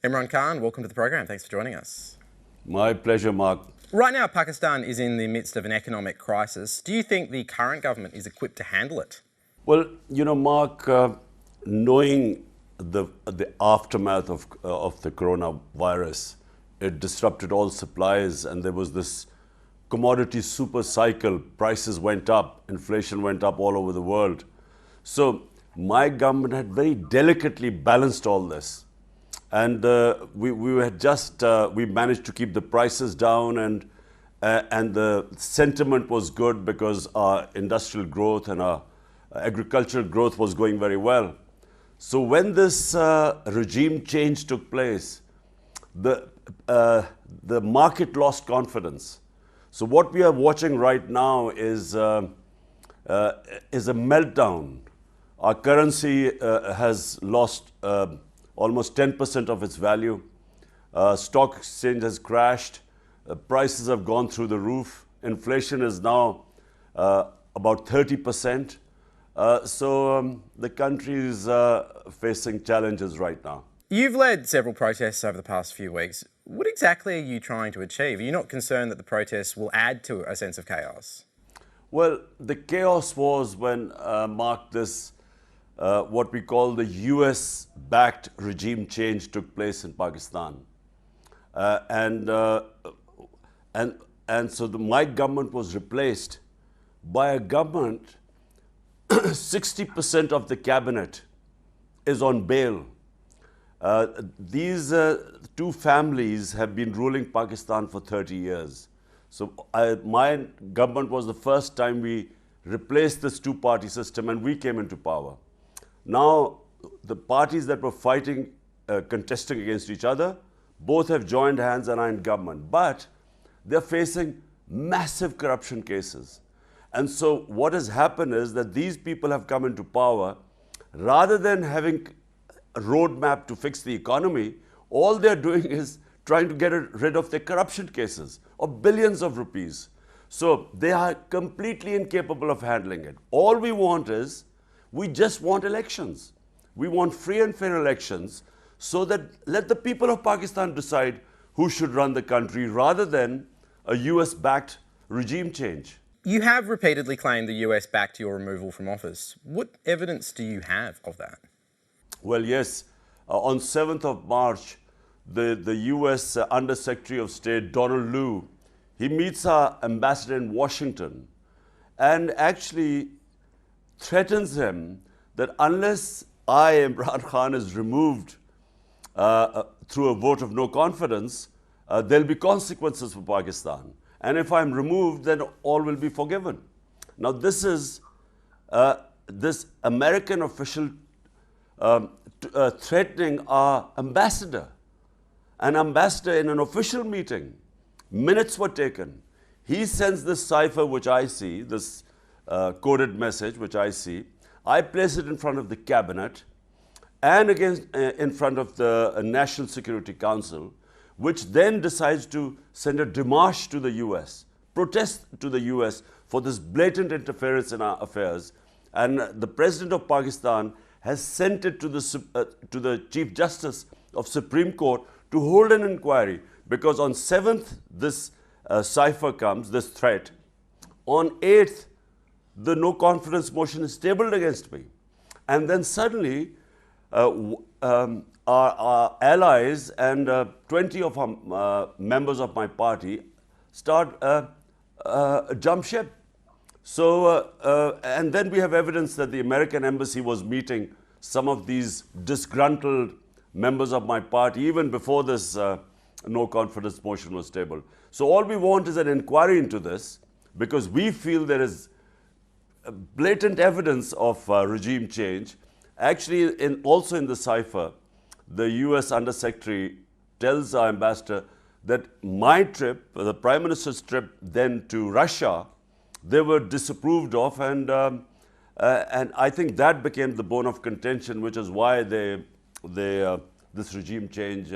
Imran Khan, welcome to the program. Thanks for joining us. My pleasure, Mark. Right now, Pakistan is in the midst of an economic crisis. Do you think the current government is equipped to handle it? Well, Mark, knowing the aftermath of the coronavirus, it disrupted all supplies, and there was this commodity super cycle. Prices went up, inflation went up all over the world. So my government had very delicately balanced all this. And we managed to keep the prices down, and the sentiment was good because our industrial growth and our agricultural growth was going very well. So when this regime change took place, the market lost confidence. So what we are watching right now is a meltdown. Our currency has lost almost 10% of its value. Stock exchange has crashed. Prices have gone through the roof. Inflation is now about 30%. So the country is facing challenges right now. You've led several protests over the past few weeks. What exactly are you trying to achieve? Are you not concerned that the protests will add to a sense of chaos? Well, the chaos was when, Mark, this what we call the US-backed regime change took place in Pakistan. And so my government was replaced by a government, 60% of the cabinet is on bail. These two families have been ruling Pakistan for 30 years. So my government was the first time we replaced this two-party system and we came into power. Now, the parties that were fighting, contesting against each other, both have joined hands and are in government. But they're facing massive corruption cases. And so what has happened is that these people have come into power. Rather than having a roadmap to fix the economy, all they're doing is trying to get rid of their corruption cases of billions of rupees. So they are completely incapable of handling it. All we want is, we just want elections. We want free and fair elections so that let the people of Pakistan decide who should run the country rather than a US-backed regime change. You have repeatedly claimed the US backed your removal from office. What evidence do you have of that? Well, yes. On 7th of March, the US Under Secretary of State, Donald Lu, he meets our ambassador in Washington and actually threatens him that unless I, Imran Khan, is removed through a vote of no confidence, there'll be consequences for Pakistan. And if I'm removed, then all will be forgiven. Now, this is this American official threatening our ambassador. An ambassador in an official meeting, minutes were taken. He sends this cipher, which I see, this coded message, which I see. I place it in front of the cabinet and in front of the National Security Council, which then decides to send a démarche to the US, protest to the US for this blatant interference in our affairs. And the President of Pakistan has sent it to the Chief Justice of Supreme Court to hold an inquiry, because on 7th this cipher comes, this threat. On 8th, the no confidence motion is tabled against me. And then suddenly, our allies and 20 of our members of my party start jump ship. So, and then we have evidence that the American embassy was meeting some of these disgruntled members of my party even before this no confidence motion was tabled. So all we want is an inquiry into this, because we feel there is blatant evidence of regime change. Actually, also in the cipher, the US Undersecretary tells our ambassador that my trip, the Prime Minister's trip then to Russia, they were disapproved of, and I think that became the bone of contention, which is why this regime change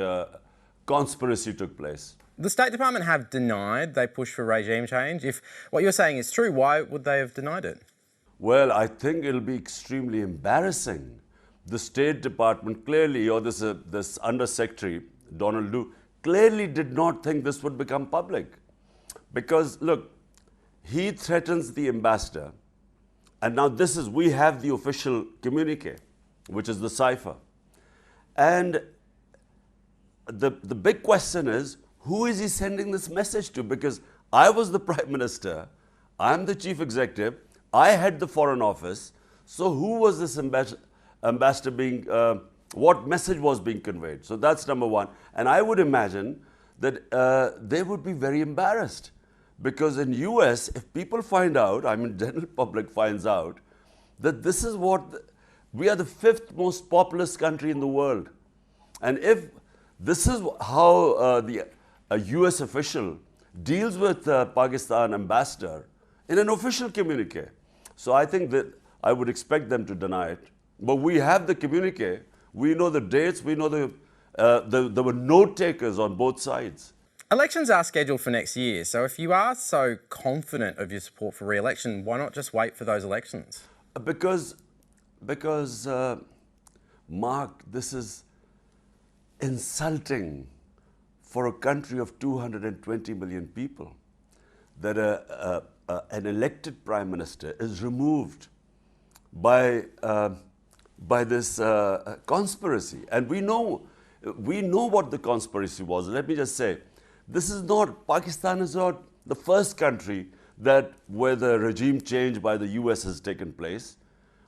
conspiracy took place. The State Department have denied they pushed for regime change. If what you're saying is true, why would they have denied it? Well, I think it'll be extremely embarrassing. The State Department clearly, or this Undersecretary, Donald do, clearly did not think this would become public. Because, look, he threatens the ambassador, and now we have the official communique, which is the cipher. And the big question is, who is he sending this message to? Because I was the Prime Minister, I'm the Chief Executive, I had the Foreign Office, so who was this ambassador being, what message was being conveyed? So that's number one. And I would imagine that they would be very embarrassed. Because in US, if people find out, I mean, general public finds out, that this is we are the 5th most populous country in the world. And if this is how a US official deals with Pakistan ambassador in an official communique. So I think that I would expect them to deny it. But we have the communique, we know the dates, we know there were note takers on both sides. Elections are scheduled for next year, so if you are so confident of your support for re-election, why not just wait for those elections? Because Mark, this is insulting for a country of 220 million people, that an elected Prime Minister is removed by this conspiracy. And we know what the conspiracy was. Let me just say, Pakistan is not the first country where the regime change by the US has taken place.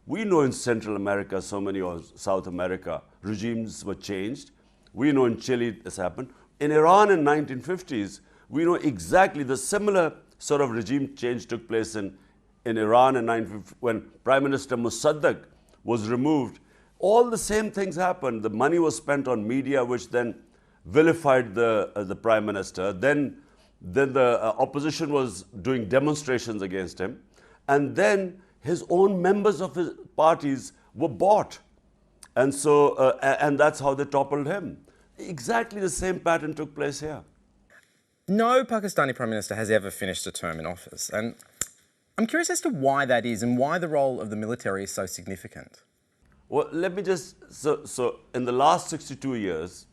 We know in Central America, or South America, regimes were changed. We know in Chile this happened. In Iran in 1950s, we know exactly the similar sort of regime change took place in Iran in 1950 when Prime Minister Mossadegh was removed. All the same things happened. The money was spent on media, which then vilified the Prime Minister. Then the opposition was doing demonstrations against him. And then his own members of his parties were bought. And so, and that's how they toppled him. Exactly the same pattern took place here. No Pakistani Prime Minister has ever finished a term in office. And I'm curious as to why that is and why the role of the military is so significant. Well, let me just, so in the last 62 years,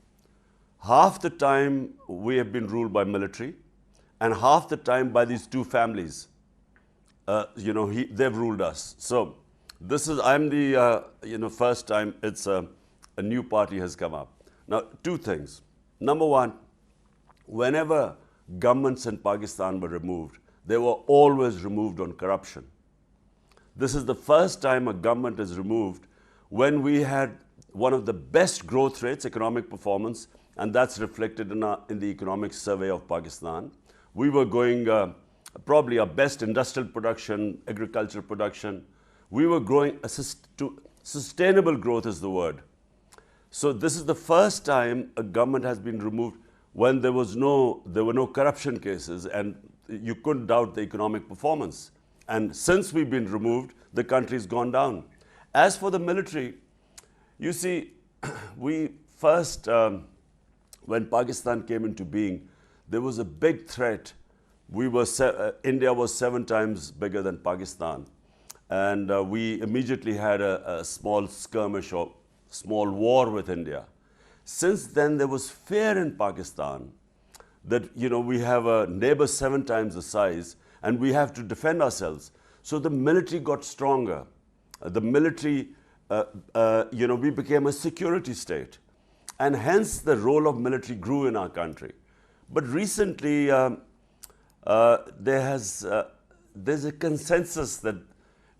half the time we have been ruled by military and half the time by these two families. They've ruled us. So I'm the, first time it's a new party has come up. Now, two things. Number one, whenever governments in Pakistan were removed, they were always removed on corruption. This is the first time a government is removed when we had one of the best growth rates, economic performance, and that's reflected in the economic survey of Pakistan. We were going probably our best industrial production, agricultural production. We were growing, sustainable growth is the word. So this is the first time a government has been removed when there were no corruption cases and you couldn't doubt the economic performance. And since we've been removed, the country's gone down. As for the military, you see, we first, when Pakistan came into being, there was a big threat. India was 7 times bigger than Pakistan. And we immediately had a small skirmish or small war with India. Since then, there was fear in Pakistan that, we have a neighbor 7 times the size and we have to defend ourselves. So the military got stronger. The military, we became a security state. And hence the role of military grew in our country. But recently, there's a consensus that,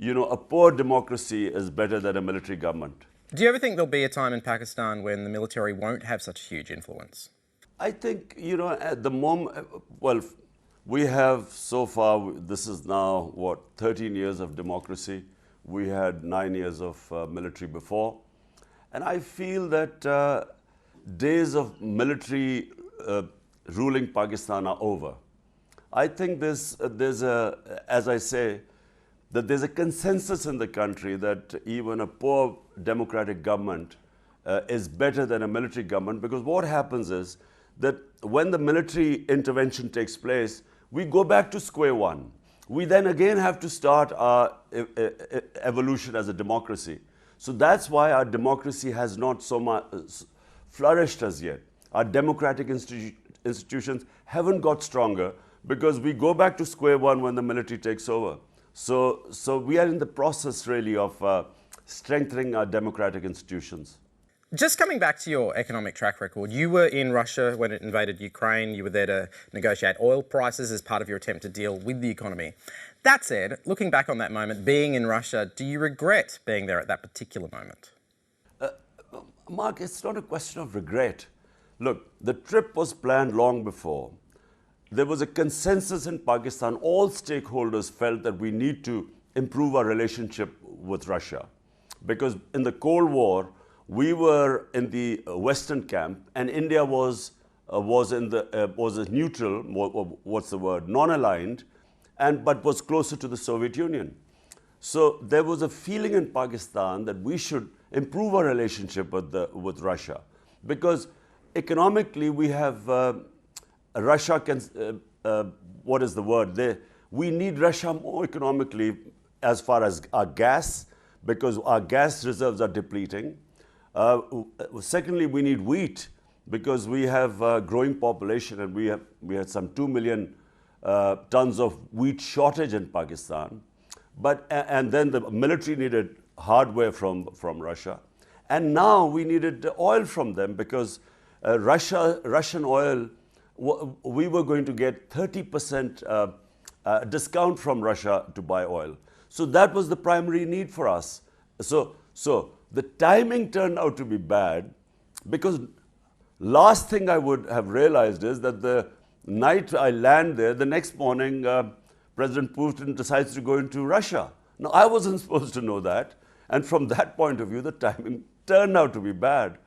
a poor democracy is better than a military government. Do you ever think there'll be a time in Pakistan when the military won't have such huge influence? I think, at the moment, well, we have so far, this is now, 13 years of democracy. We had 9 years of military before. And I feel that days of military ruling Pakistan are over. I think there's as I say, that there's a consensus in the country that even a poor democratic government is better than a military government, because what happens is that when the military intervention takes place, we go back to square one. We then again have to start our evolution as a democracy. So that's why our democracy has not so much flourished as yet. our democratic institutions haven't got stronger because we go back to square one when the military takes over. So we are in the process really of strengthening our democratic institutions. Just coming back to your economic track record, you were in Russia when it invaded Ukraine. You were there to negotiate oil prices as part of your attempt to deal with the economy. That said, looking back on that moment, being in Russia, do you regret being there at that particular moment? Mark, it's not a question of regret. Look, the trip was planned long before. There was a consensus in Pakistan. All stakeholders felt that we need to improve our relationship with Russia. Because in the Cold War, we were in the Western camp, and India was a neutral, non-aligned, but was closer to the Soviet Union. So there was a feeling in Pakistan that we should improve our relationship with Russia, because economically we have Russia can. What is the word? We need Russia more economically as far as our gas, because our gas reserves are depleting. Secondly, we need wheat because we have a growing population, and we had some 2 million tons of wheat shortage in Pakistan. And then the military needed hardware from Russia, and now we needed oil from them because Russian oil. We were going to get 30% discount from Russia to buy oil. So that was the primary need for us. So the timing turned out to be bad, because last thing I would have realized is that the night I land there, the next morning, President Putin decides to go into Russia. Now, I wasn't supposed to know that. And from that point of view, the timing turned out to be bad.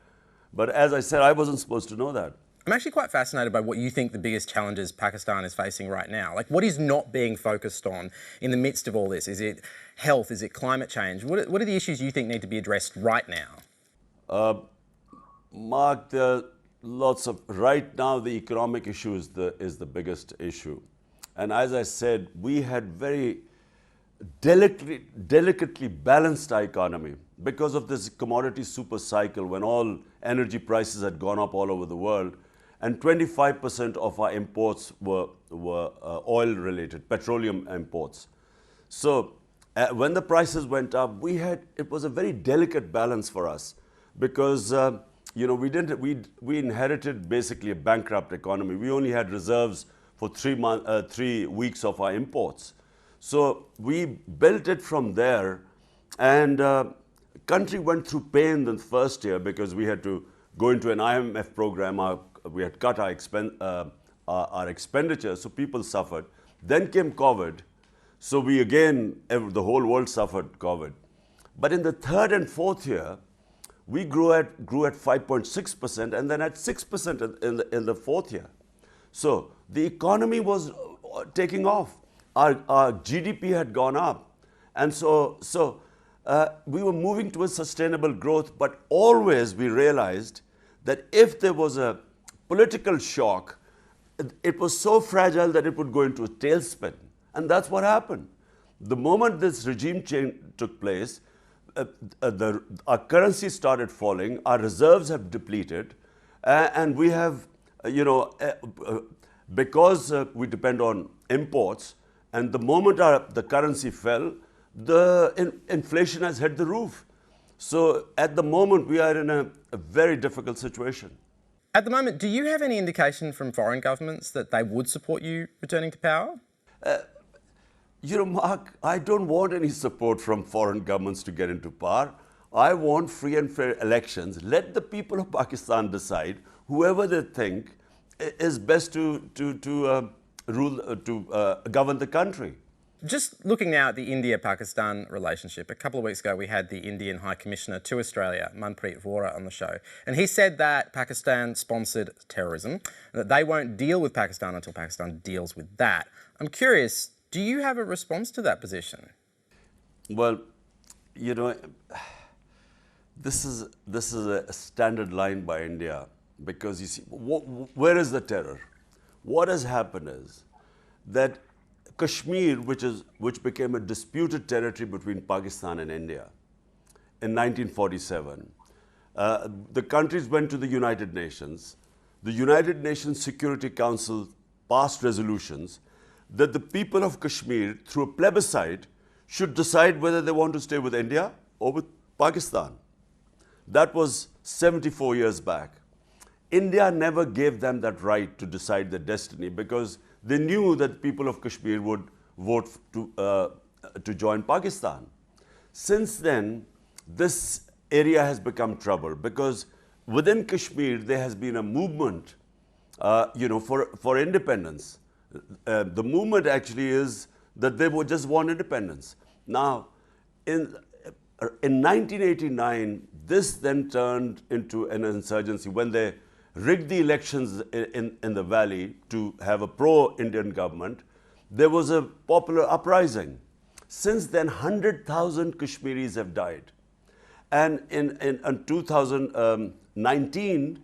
But as I said, I wasn't supposed to know that. I'm actually quite fascinated by what you think the biggest challenges Pakistan is facing right now. Like, what is not being focused on in the midst of all this? Is it health? Is it climate change? What are the issues you think need to be addressed right now? Mark, there are lots of... Right now, the economic issue is the biggest issue. And as I said, we had very delicately balanced our economy because of this commodity super cycle when all energy prices had gone up all over the world, and 25% of our imports were oil-related, petroleum imports. So when the prices went up, it was a very delicate balance for us because we inherited basically a bankrupt economy. We only had reserves for 3 weeks of our imports. So we built it from there, and country went through pain in the first year because we had to go into an IMF program. We had cut our expenditure, so people suffered. Then came COVID, so the whole world suffered COVID. But in the third and fourth year, we grew at 5.6%, and then at 6% in the fourth year. So the economy was taking off. Our GDP had gone up, and so we were moving towards sustainable growth. But always we realized that if there was a political shock, it was so fragile that it would go into a tailspin, and that's what happened. The moment this regime change took place, our currency started falling, our reserves have depleted, and we have, because we depend on imports, and the moment the currency fell, the inflation has hit the roof. So at the moment, we are in a very difficult situation. At the moment, do you have any indication from foreign governments that they would support you returning to power? Mark, I don't want any support from foreign governments to get into power. I want free and fair elections. Let the people of Pakistan decide whoever they think is best to govern the country. Just looking now at the India-Pakistan relationship, a couple of weeks ago we had the Indian High Commissioner to Australia, Manpreet Vora, on the show, and he said that Pakistan sponsored terrorism, and that they won't deal with Pakistan until Pakistan deals with that. I'm curious, do you have a response to that position? Well, this is a standard line by India, because you see, where is the terror? What has happened is that Kashmir, which became a disputed territory between Pakistan and India in 1947, the countries went to the United Nations. the United Nations Security Council passed resolutions that the people of Kashmir, through a plebiscite, should decide whether they want to stay with India or with Pakistan. That was 74 years back. India never gave them that right to decide their destiny because they knew that people of Kashmir would vote to join Pakistan. Since then, this area has become troubled because within Kashmir there has been a movement, for independence. The movement actually is that they would just want independence. Now, in 1989, this then turned into an insurgency when they rigged the elections in the valley to have a pro-Indian government. There was a popular uprising. Since then, 100,000 Kashmiris have died. And in 2019,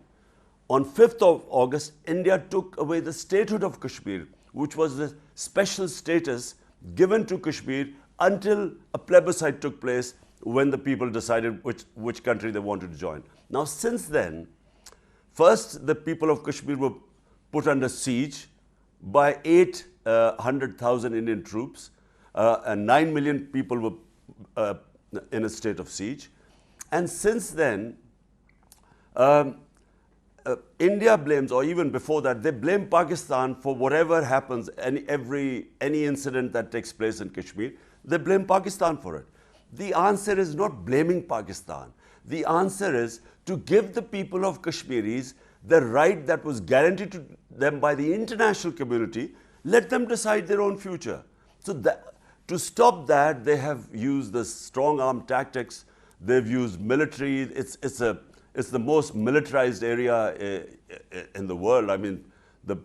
on 5th of August, India took away the statehood of Kashmir, which was the special status given to Kashmir until a plebiscite took place when the people decided which country they wanted to join. Now, since then, first the people of Kashmir were put under siege by 800,000 Indian troops, and 9 million people were in a state of siege. And since then, India blames, or even before that, they blame Pakistan for whatever happens, any incident that takes place in Kashmir, they blame Pakistan for it. The answer is not blaming Pakistan. The answer is to give the people of Kashmiris the right that was guaranteed to them by the international community, let them decide their own future. So to stop that, they have used the strong arm tactics, they've used military, it's the most militarized area in the world. I mean, the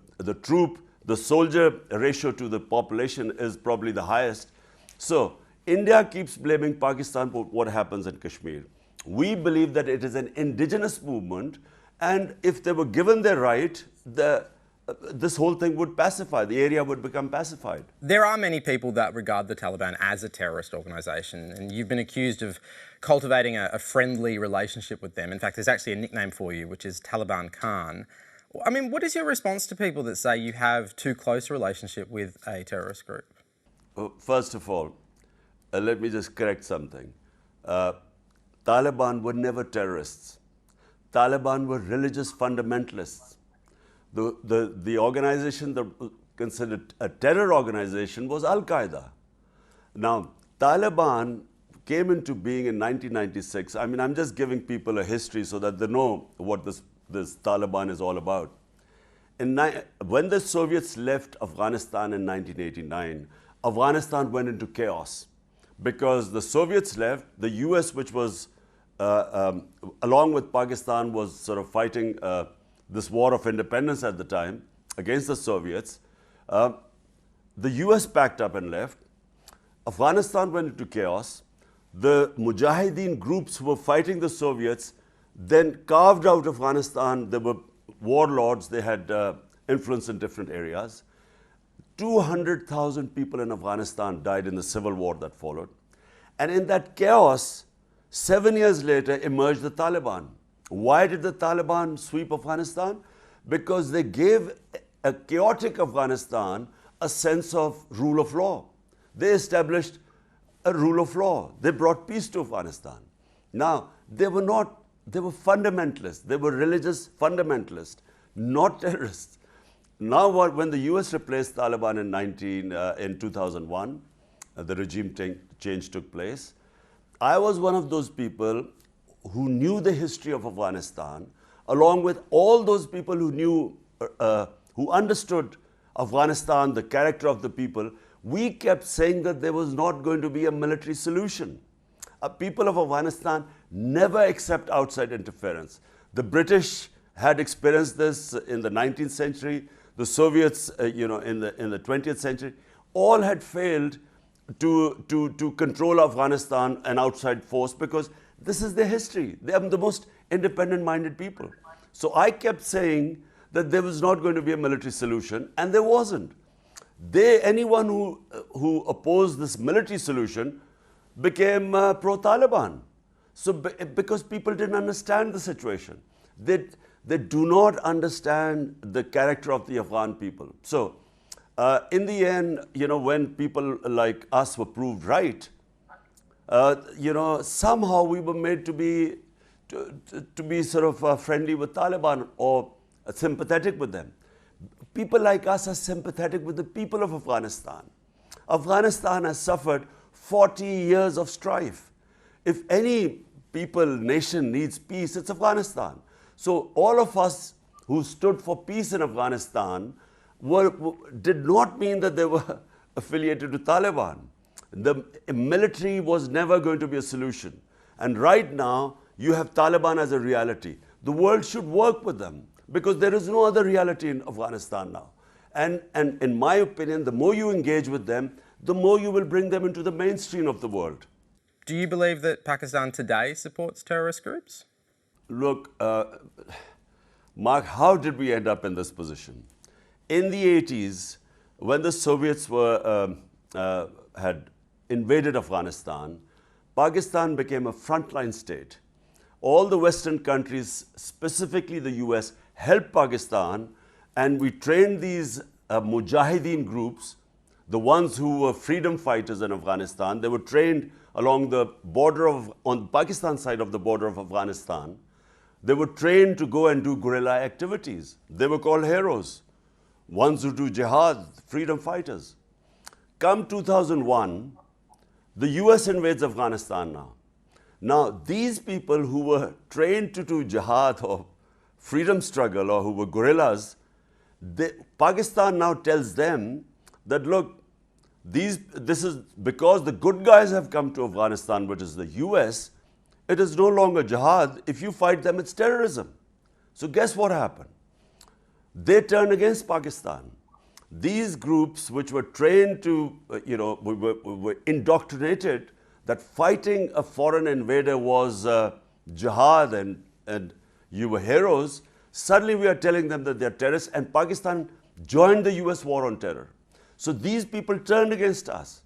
soldier ratio to the population is probably the highest. So India keeps blaming Pakistan for what happens in Kashmir. We believe that it is an indigenous movement, and if they were given their right, this whole thing would pacify. The area would become pacified. There are many people that regard the Taliban as a terrorist organisation, and you've been accused of cultivating a friendly relationship with them. In fact, there's actually a nickname for you, which is Taliban Khan. I mean, what is your response to people that say you have too close a relationship with a terrorist group? First of all, let me just correct something. Taliban were never terrorists. Taliban were religious fundamentalists. The organization that was considered a terror organization was Al-Qaeda. Now, Taliban came into being in 1996. I mean, I'm just giving people a history so that they know what this Taliban is all about. When the Soviets left Afghanistan in 1989, Afghanistan went into chaos because the Soviets left, the US, which was, along with Pakistan, was sort of fighting this war of independence at the time against the Soviets. The US packed up and left. Afghanistan went into chaos. The Mujahideen groups who were fighting the Soviets then carved out Afghanistan. There were warlords, they had influence in different areas. 200,000 people in Afghanistan died in the civil war that followed. And in that chaos, 7 years later emerged the Taliban. Why did the Taliban sweep Afghanistan? Because they gave a chaotic Afghanistan a sense of rule of law. They established a rule of law. They brought peace to Afghanistan. Now, they were fundamentalists. They were religious fundamentalists, not terrorists. Now, when the US replaced Taliban in 2001, the regime change took place. I was one of those people who knew the history of Afghanistan, along with all those people who understood Afghanistan, the character of the people. We kept saying that there was not going to be a military solution. People of Afghanistan never accept outside interference. The British had experienced this in the 19th century. The Soviets, in the 20th century, all had failed to control Afghanistan, an outside force, because this is their history. They are the most independent-minded people. So I kept saying that there was not going to be a military solution, and there wasn't. Anyone who opposed this military solution became pro-Taliban. So because people didn't understand the situation. they do not understand the character of the Afghan people. So, in the end, when people like us were proved right, somehow we were made to be sort of friendly with Taliban or sympathetic with them. People like us are sympathetic with the people of Afghanistan. Afghanistan has suffered 40 years of strife. If any nation needs peace, it's Afghanistan. So all of us who stood for peace in Afghanistan did not mean that they were affiliated to Taliban. The military was never going to be a solution. And right now, you have Taliban as a reality. The world should work with them because there is no other reality in Afghanistan now. And in my opinion, the more you engage with them, the more you will bring them into the mainstream of the world. Do you believe that Pakistan today supports terrorist groups? Look, Mark, how did we end up in this position? In the 80s, when the Soviets had invaded Afghanistan, Pakistan became a frontline state. All the Western countries, specifically the US, helped Pakistan, and we trained these Mujahideen groups, the ones who were freedom fighters in Afghanistan. They were trained along the border on the Pakistan side of the border of Afghanistan. They were trained to go and do guerrilla activities. They were called heroes, ones who do jihad, freedom fighters. Come 2001, the US invades Afghanistan now. Now, these people who were trained to do jihad or freedom struggle or who were guerrillas, Pakistan now tells them that, look, this is because the good guys have come to Afghanistan, which is the US, it is no longer jihad. If you fight them, it's terrorism. So guess what happened? They turned against Pakistan. These groups, which were trained to, were indoctrinated that fighting a foreign invader was jihad and you were heroes, suddenly we are telling them that they're terrorists, and Pakistan joined the US war on terror. So these people turned against us,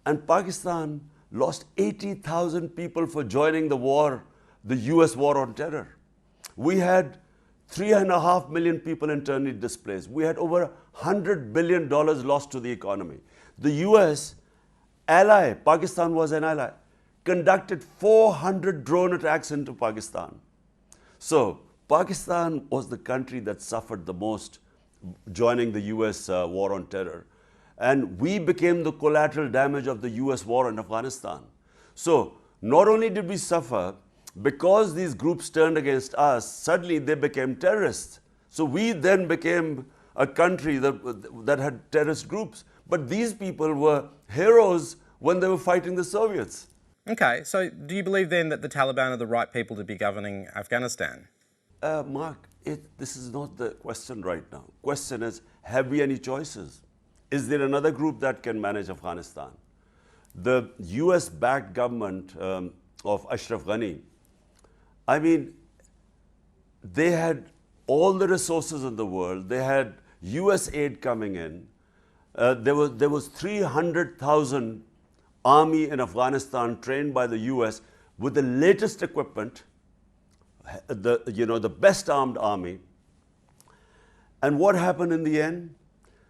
and Pakistan lost 80,000 people for joining the war, the US war on terror. We had 3.5 million people internally displaced. We had over $100 billion lost to the economy. The US ally, Pakistan was an ally, conducted 400 drone attacks into Pakistan. So Pakistan was the country that suffered the most joining the US war on terror. And we became the collateral damage of the US war in Afghanistan. So not only did we suffer, because these groups turned against us, suddenly they became terrorists. So we then became a country that had terrorist groups. But these people were heroes when they were fighting the Soviets. Okay, so do you believe then that the Taliban are the right people to be governing Afghanistan? Mark, this is not the question right now. Question is, have we any choices? Is there another group that can manage Afghanistan? The US-backed government of Ashraf Ghani, I mean, they had all the resources in the world. They had US aid coming in. There was 300,000 army in Afghanistan trained by the US with the latest equipment, the best armed army. And what happened in the end?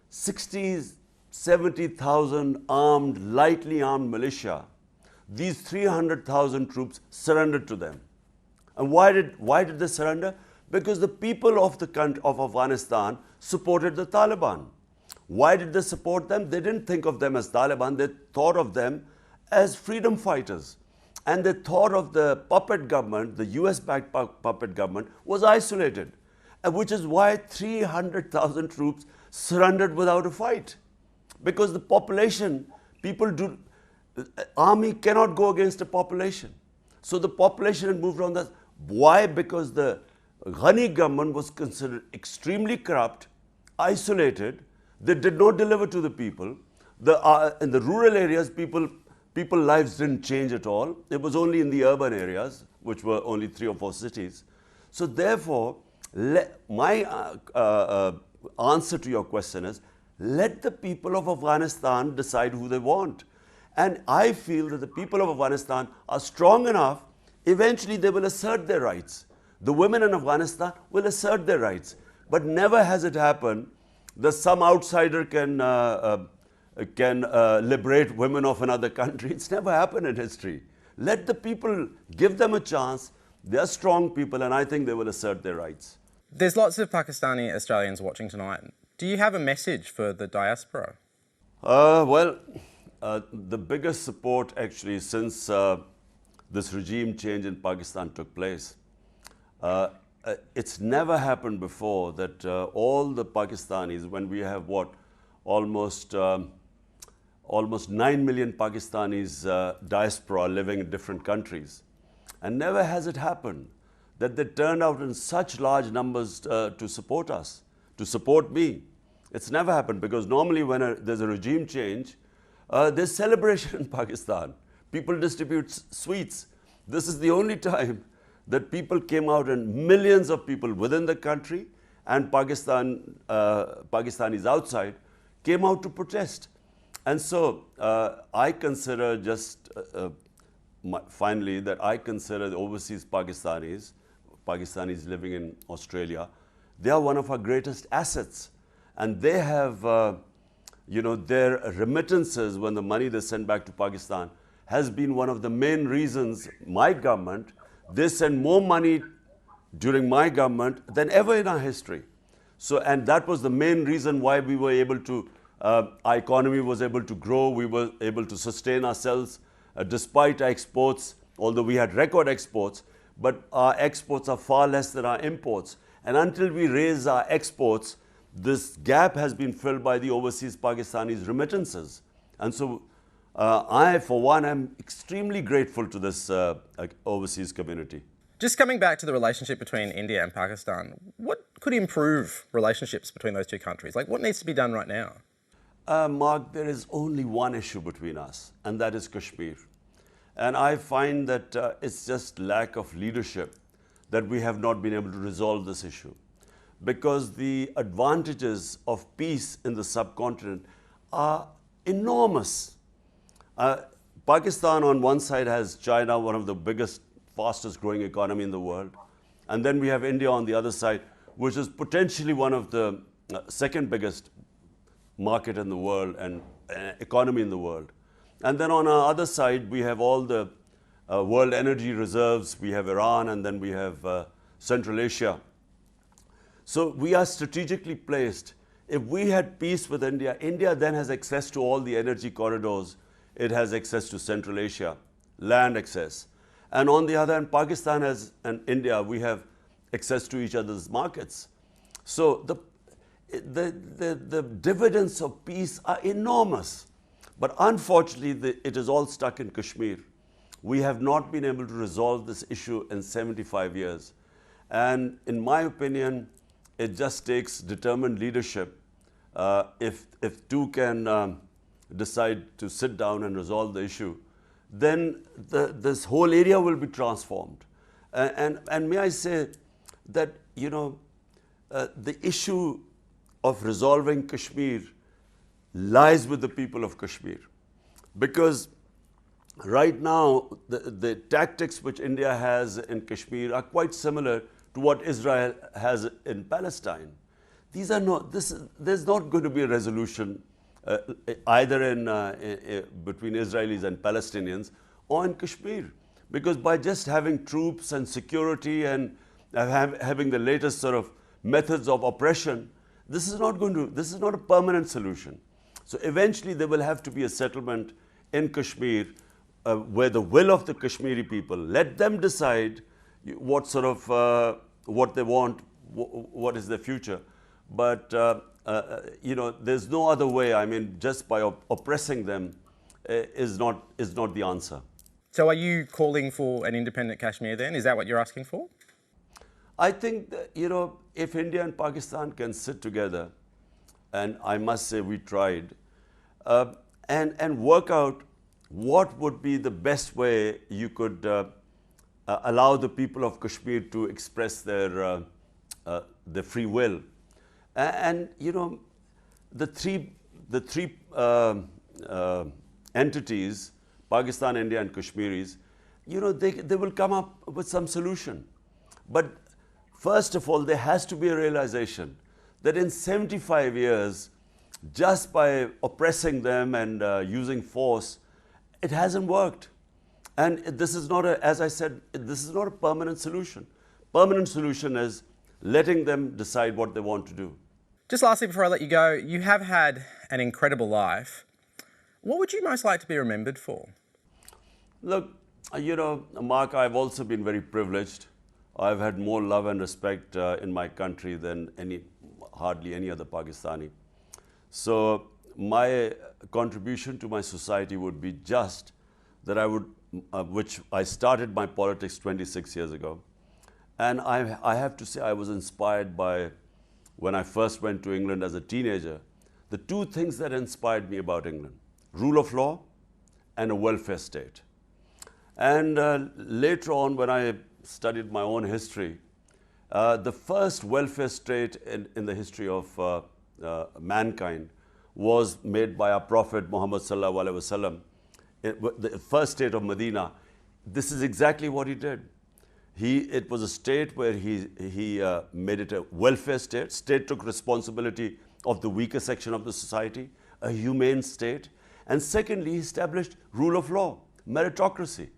70,000 armed, lightly armed militia. These 300,000 troops surrendered to them. And why did they surrender? Because the people of the country of Afghanistan supported the Taliban. Why did they support them? They didn't think of them as Taliban. They thought of them as freedom fighters. And they thought of the puppet government, the US-backed puppet government, was isolated. Which is why 300,000 troops surrendered without a fight. Because the population, army cannot go against a population. So the population had moved on. Why? Because the Ghani government was considered extremely corrupt, isolated. They did not deliver to the people. In the rural areas, people's lives didn't change at all. It was only in the urban areas, which were only 3 or 4 cities. So therefore, my answer to your question is, let the people of Afghanistan decide who they want. And I feel that the people of Afghanistan are strong enough, eventually they will assert their rights. The women in Afghanistan will assert their rights. But never has it happened that some outsider can liberate women of another country. It's never happened in history. Let the people, give them a chance. They're strong people, and I think they will assert their rights. There's lots of Pakistani Australians watching tonight. Do you have a message for the diaspora? The biggest support actually since this regime change in Pakistan took place, it's never happened before that all the Pakistanis, when we have almost 9 million Pakistanis diaspora living in different countries, and never has it happened that they turned out in such large numbers to support us, to support me. It's never happened because normally when there's a regime change, there's celebration in Pakistan. People distribute sweets. This is the only time that people came out, and millions of people within the country and Pakistanis outside came out to protest. And so I consider finally that I consider the overseas Pakistanis living in Australia, they are one of our greatest assets. And they have, their remittances, when the money they send back to Pakistan, has been one of the main reasons my government, they send more money during my government than ever in our history. So, and that was the main reason why we were able to, our economy was able to grow, we were able to sustain ourselves despite our exports, although we had record exports, but our exports are far less than our imports. And until we raise our exports, this gap has been filled by the overseas Pakistanis' remittances. And so I, for one, am extremely grateful to this overseas community. Just coming back to the relationship between India and Pakistan, what could improve relationships between those two countries? Like, what needs to be done right now? Mark, there is only one issue between us, and that is Kashmir. And I find that it's just lack of leadership that we have not been able to resolve this issue. Because the advantages of peace in the subcontinent are enormous. Pakistan on one side has China, one of the biggest, fastest growing economy in the world. And then we have India on the other side, which is potentially one of the second biggest market in the world and economy in the world. And then on our other side, we have all the world energy reserves. We have Iran, and then we have Central Asia. So we are strategically placed. If we had peace with India, India then has access to all the energy corridors. It has access to Central Asia, land access. And on the other hand, Pakistan and India, we have access to each other's markets. So the dividends of peace are enormous. But unfortunately, it is all stuck in Kashmir. We have not been able to resolve this issue in 75 years. And in my opinion, it just takes determined leadership. If two can decide to sit down and resolve the issue, then this whole area will be transformed. And may I say that, the issue of resolving Kashmir lies with the people of Kashmir. Because right now, the tactics which India has in Kashmir are quite similar to what Israel has in Palestine. These are not, there's not going to be a resolution either between Israelis and Palestinians or in Kashmir. Because by just having troops and security and having the latest sort of methods of oppression, this is not a permanent solution. So eventually there will have to be a settlement in Kashmir where the will of the Kashmiri people, let them decide what sort of, what they want, what is their future. But, there's no other way. I mean, just by oppressing them is not the answer. So are you calling for an independent Kashmir then? Is that what you're asking for? I think that, if India and Pakistan can sit together, and I must say we tried, and work out what would be the best way you could allow the people of Kashmir to express their free will. And the three entities, Pakistan, India, and Kashmiris, they will come up with some solution. But First of all, there has to be a realization that in 75 years, just by oppressing them and using force, it hasn't worked. And this is not as I said, this is not a permanent solution. Permanent solution is letting them decide what they want to do. Just lastly, before I let you go, you have had an incredible life. What would you most like to be remembered for? Look, Mark, I've also been very privileged. I've had more love and respect in my country than hardly any other Pakistani. So my contribution to my society would be just that which I started my politics 26 years ago. And I have to say I was inspired by, when I first went to England as a teenager, the two things that inspired me about England: rule of law and a welfare state. And later on, when I studied my own history, the first welfare state in the history of mankind was made by our Prophet Muhammad Sallallahu Alaihi Wasallam, the first state of Medina. This is exactly what he did. It was a state where he made it a welfare state. State took responsibility of the weaker section of the society, a humane state. And secondly, he established rule of law, meritocracy.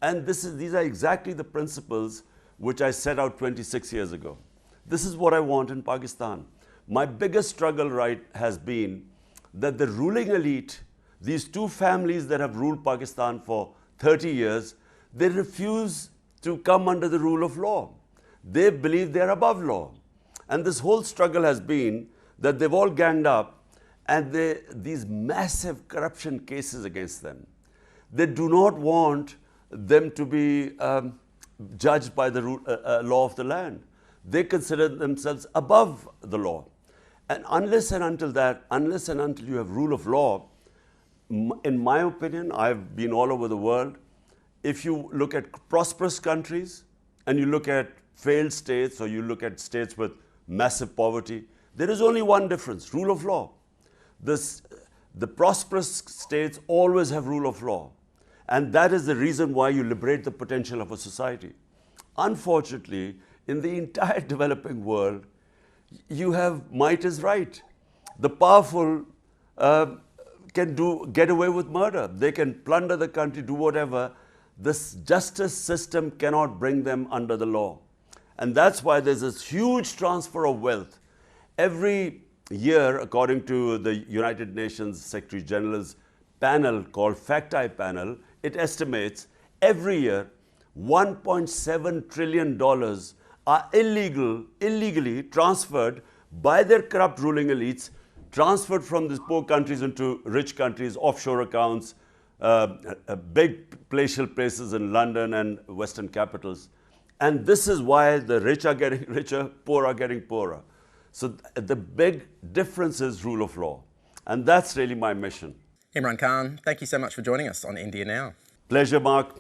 And these are exactly the principles which I set out 26 years ago. This is what I want in Pakistan. My biggest struggle has been that the ruling elite, these two families that have ruled Pakistan for 30 years, they refuse to come under the rule of law. They believe they're above law. And this whole struggle has been that they've all ganged up and these massive corruption cases against them. They do not want them to be judged by the law of the land. They consider themselves above the law. And unless and until you have rule of law, in my opinion, I've been all over the world. If you look at prosperous countries and you look at failed states, or you look at states with massive poverty, there is only one difference: rule of law. The prosperous states always have rule of law. And that is the reason why you liberate the potential of a society. Unfortunately, in the entire developing world, you have might is right. The powerful can get away with murder. They can plunder the country, do whatever. This justice system cannot bring them under the law. And that's why there's this huge transfer of wealth. Every year, according to the United Nations Secretary General's panel called FACT-I panel, it estimates every year $1.7 trillion are illegally transferred by their corrupt ruling elites, transferred from these poor countries into rich countries, offshore accounts, big palatial places in London and Western capitals. And this is why the rich are getting richer, poor are getting poorer. So the big difference is rule of law. And that's really my mission. Imran Khan, thank you so much for joining us on India Now. Pleasure, Mark.